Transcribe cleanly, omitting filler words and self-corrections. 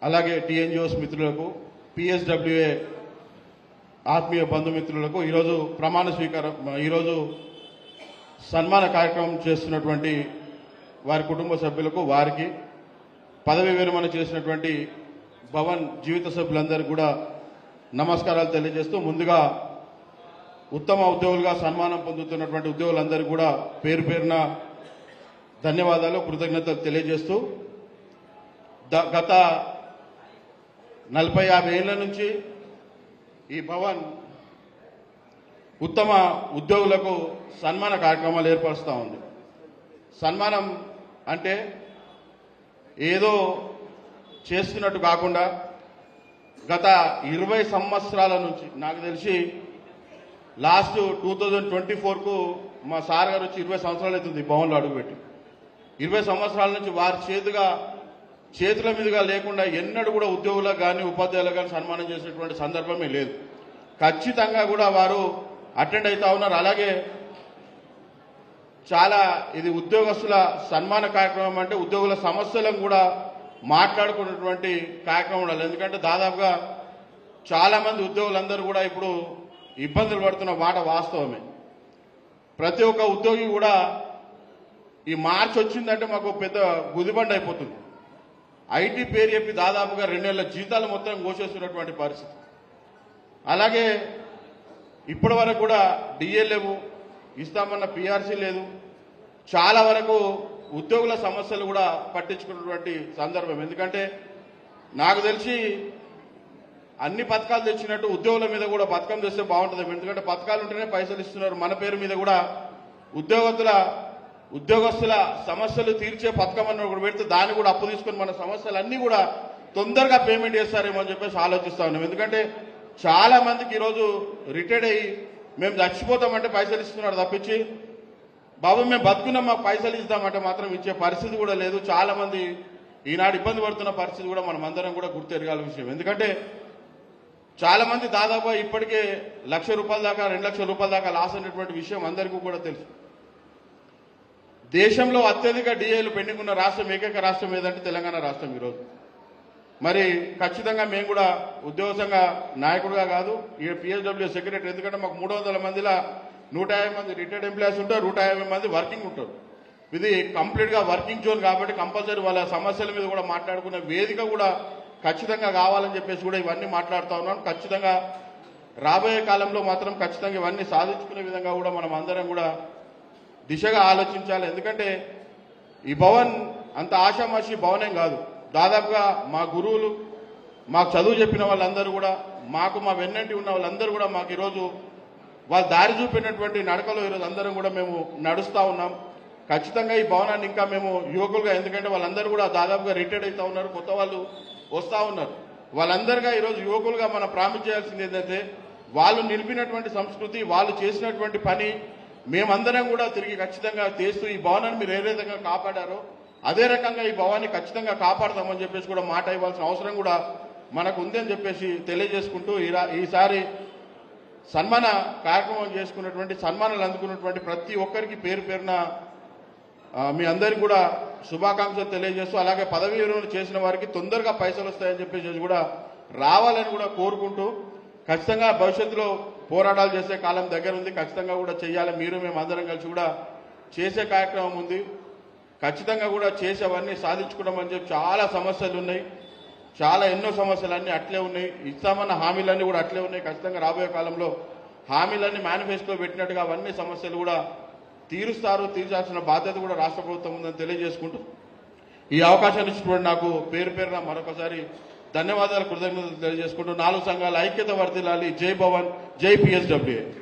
అలాగే టీఎన్జిఓస్ మిత్రులకు, పిఎస్డబ్ల్యూఏ ఆత్మీయ బంధుమిత్రులకు ఈరోజు ప్రమాణ స్వీకారం, ఈరోజు సన్మాన కార్యక్రమం చేస్తున్నటువంటి వారి కుటుంబ సభ్యులకు, వారికి పదవి విరమణ చేసినటువంటి భవన్ జీవిత సభ్యులందరికీ కూడా నమస్కారాలు తెలియజేస్తూ, ముందుగా ఉత్తమ ఉద్యోగులుగా సన్మానం పొందుతున్నటువంటి ఉద్యోగులందరికీ కూడా పేరు పేరున ధన్యవాదాలు, కృతజ్ఞతలు తెలియజేస్తూ, గత 40-50 ఏళ్ల నుంచి ఈ భవన్ ఉత్తమ ఉద్యోగులకు సన్మాన కార్యక్రమాలు ఏర్పరుస్తూ ఉంది. సన్మానం అంటే ఏదో చేస్తున్నట్టు కాకుండా గత 20 సంవత్సరాల నుంచి, నాకు తెలిసి లాస్ట్ 2024కు మా సార్ గారు వచ్చి 20 సంవత్సరాలు అవుతుంది భవన్లో అడుగుపెట్టి. 20 సంవత్సరాల నుంచి వారి చేతుల మీదుగా లేకుండా ఎన్నడూ కూడా ఉద్యోగులకు కానీ ఉపాధ్యాయులకు కానీ సన్మానం చేసినటువంటి సందర్భమే లేదు. ఖచ్చితంగా కూడా వారు అటెండ్ అవుతా ఉన్నారు. అలాగే చాలా ఇది ఉద్యోగస్తుల సన్మాన కార్యక్రమం అంటే ఉద్యోగుల సమస్యలను కూడా మాట్లాడుకున్నటువంటి కార్యక్రమం ఉండాలి. ఎందుకంటే దాదాపుగా చాలా మంది ఉద్యోగులందరూ కూడా ఇప్పుడు ఇబ్బందులు పడుతున్న మాట వాస్తవమే. ప్రతి ఒక్క ఉద్యోగి కూడా ఈ మార్చి వచ్చిందంటే మాకు పెద్ద గుదిబండ అయిపోతుంది. ఐటీ పేరు చెప్పి దాదాపుగా 2 నెలల జీతాలు మొత్తం కోసేస్తున్నటువంటి పరిస్థితి. అలాగే ఇప్పటి వరకు కూడా డిఏ లేవు, ఇస్తామన్న పిఆర్సీ లేదు. చాలా వరకు ఉద్యోగుల సమస్యలు కూడా పట్టించుకున్నటువంటి సందర్భం. ఎందుకంటే నాకు తెలిసి అన్ని పథకాలు తెచ్చినట్టు ఉద్యోగుల మీద కూడా పథకం తెస్తే బాగుంటుంది. ఎందుకంటే పథకాలు ఉంటేనే పైసలు ఇస్తున్నారు. మన పేరు మీద కూడా ఉద్యోగస్తుల సమస్యలు తీర్చే పథకం అని ఒకటి పెడితే దాన్ని కూడా అప్పు తీసుకుని మన సమస్యలన్నీ కూడా తొందరగా పేమెంట్ చేస్తారేమో అని చెప్పేసి ఆలోచిస్తా ఉన్నాం. ఎందుకంటే చాలా మందికి ఈరోజు రిటైర్డ్ అయ్యి మేము చచ్చిపోతామంటే పైసలు ఇస్తున్నారు తప్పించి, బాబు మేము బతుకున్నాం మాకు పైసలు ఇస్తామంటే మాత్రం ఇచ్చే పరిస్థితి కూడా లేదు. చాలా మంది ఈనాడు ఇబ్బంది పడుతున్న పరిస్థితి కూడా మనం అందరం కూడా గుర్తెరగాల విషయం. ఎందుకంటే చాలా మంది దాదాపు ఇప్పటికే ₹1,00,000 దాకా 2 లక్షల రూపాయల దాకా లాస్ అయినటువంటి విషయం అందరికీ కూడా తెలుసు. దేశంలో అత్యధిక డిఏలు పెండింగ్ ఉన్న రాష్ట్రం ఏకైక రాష్ట్రం ఏదంటే తెలంగాణ రాష్ట్రం ఈరోజు. మరి ఖచ్చితంగా మేము కూడా ఉద్యోగ సంఘ నాయకుడిగా కాదు, ఈ పిఎస్డబ్ల్యూ సెక్రటరీ, ఎందుకంటే మాకు 300 మందిలో 150 మంది రిటైర్డ్ ఎంప్లాయీస్ ఉంటారు, 150 మంది వర్కింగ్ ఉంటారు. ఇది కంప్లీట్గా వర్కింగ్ జోన్ కాబట్టి కంపల్సరీ వాళ్ళ సమస్యల మీద కూడా మాట్లాడుకునే వేదిక కూడా ఖచ్చితంగా కావాలని చెప్పేసి కూడా ఇవన్నీ మాట్లాడుతూ ఉన్నాను. ఖచ్చితంగా రాబోయే కాలంలో మాత్రం ఖచ్చితంగా ఇవన్నీ సాధించుకునే విధంగా కూడా మనం అందరం కూడా దిశగా ఆలోచించాలి. ఎందుకంటే ఈ భవన్ అంత ఆషామాషి భవనం కాదు. దాదాపుగా మా గురువులు, మాకు చదువు చెప్పిన వాళ్ళందరూ కూడా, మా వెన్నంటి ఉన్న వాళ్ళందరూ కూడా మాకు ఈరోజు వాళ్ళు దారి చూపినటువంటి నడకలో ఈరోజు అందరం కూడా మేము నడుస్తూ ఉన్నాం. ఖచ్చితంగా ఈ భవనాన్ని ఇంకా మేము యువకులుగా, ఎందుకంటే వాళ్ళందరూ కూడా దాదాపుగా రిటైర్డ్ అవుతూ ఉన్నారు, కొత్త వాళ్ళు వస్తూ ఉన్నారు. వాళ్ళందరిగా ఈరోజు యువకులుగా మనం ప్రామిస్ చేయాల్సింది ఏంటంటే వాళ్ళు నిలిపినటువంటి సంస్కృతి, వాళ్ళు చేసినటువంటి పని మేమందరం కూడా తిరిగి ఖచ్చితంగా చేస్తూ ఈ భవనాన్ని మీరు ఏ విధంగా కాపాడారో అదే రకంగా ఈ భవనాన్ని ఖచ్చితంగా కాపాడతామని చెప్పేసి కూడా మాట ఇవ్వాల్సిన అవసరం కూడా మనకు ఉందని చెప్పేసి తెలియజేసుకుంటూ, ఈసారి సన్మాన కార్యక్రమం చేసుకున్నటువంటి, సన్మానాలు అందుకున్నటువంటి ప్రతి ఒక్కరికి పేరు పేరున మీ అందరికీ కూడా శుభాకాంక్షలు తెలియజేస్తూ, అలాగే పదవీ విరమణ చేసిన వారికి తొందరగా పైసలు వస్తాయని చెప్పేసి కూడా రావాలని కూడా కోరుకుంటూ, ఖచ్చితంగా భవిష్యత్తులో పోరాటాలు చేసే కాలం దగ్గర ఉంది. ఖచ్చితంగా కూడా చేయాలి. మీరు మేము అందరం కలిసి కూడా చేసే కార్యక్రమం ఉంది. ఖచ్చితంగా కూడా చేసేవన్నీ సాధించుకోవడం చెప్పి చాలా సమస్యలు ఉన్నాయి. ఎన్నో సమస్యలు అన్నీ అట్లే ఉన్నాయి. ఇస్తామన్న హామీలన్నీ కూడా అట్లే ఉన్నాయి. ఖచ్చితంగా రాబోయే కాలంలో హామీలన్నీ మేనిఫెస్టోలో పెట్టినట్టుగా అవన్నీ సమస్యలు కూడా తీర్చాల్సిన బాధ్యత కూడా రాష్ట్ర ప్రభుత్వం ఉందని తెలియజేసుకుంటూ, ఈ అవకాశాన్ని ఇచ్చినటువంటి నాకు పేరు పేరున మరొకసారి ధన్యవాదాలు, కృతజ్ఞతలు తెలియజేసుకుంటూ, 4 సంఘాల ఐక్యత వర్ధిల్లాలి. జై భవన్, జై పిఎస్డబ్ల్యూఏ.